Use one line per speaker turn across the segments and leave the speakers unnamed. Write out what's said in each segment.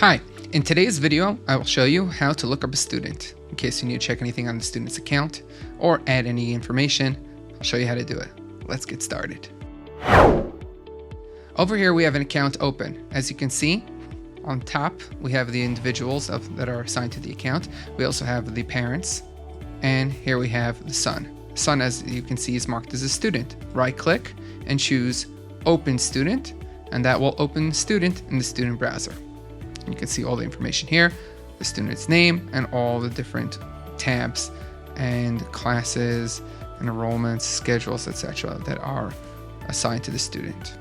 Hi, in today's video, I will show you how to look up a student. In case you need to check anything on the student's account or add any information, I'll show you how to do it. Let's get started. Over here, we have an account open. As you can see, on top, we have the individuals that are assigned to the account. We also have the parents, and here we have the son. Son, as you can see, is marked as a student. Right-click and choose Open Student, and that will open the student in the student browser. You can see all the information here, the student's name, and all the different tabs and classes and enrollments, schedules, etc. that are assigned to the student.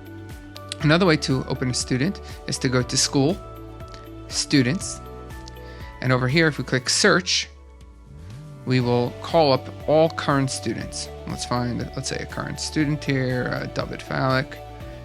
Another way to open a student is to go to School, Students, and over here, if we click Search, we will call up all current students. Let's say a current student here, David Falik.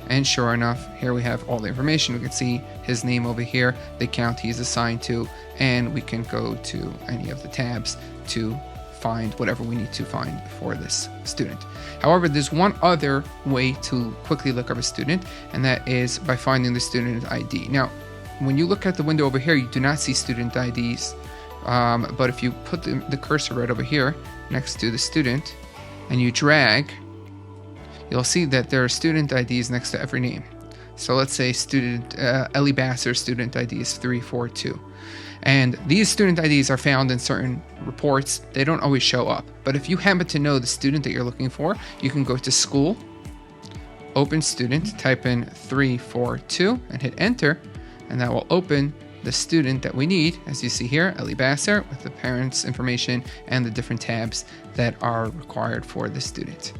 And sure enough, here we have all the information. We can see his name over here, the account he's assigned to, and we can go to any of the tabs to find whatever we need to find for this student. However, there's one other way to quickly look up a student, and that is by finding the student ID. Now, when you look at the window over here, you do not see student IDs, but if you put the cursor right over here next to the student and you drag, you'll see that there are student IDs next to every name. So let's say student Ellie Basser student ID is 342. And these student IDs are found in certain reports. They don't always show up. But if you happen to know the student that you're looking for, you can go to School, Open Student, type in 342 and hit Enter, and that will open the student that we need, as you see here, Ellie Basser, with the parents' information and the different tabs that are required for the student.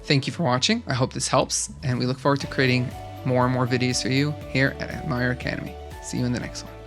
Thank you for watching. I hope this helps, and we look forward to creating more and more videos for you here at Admire Academy. See you in the next one.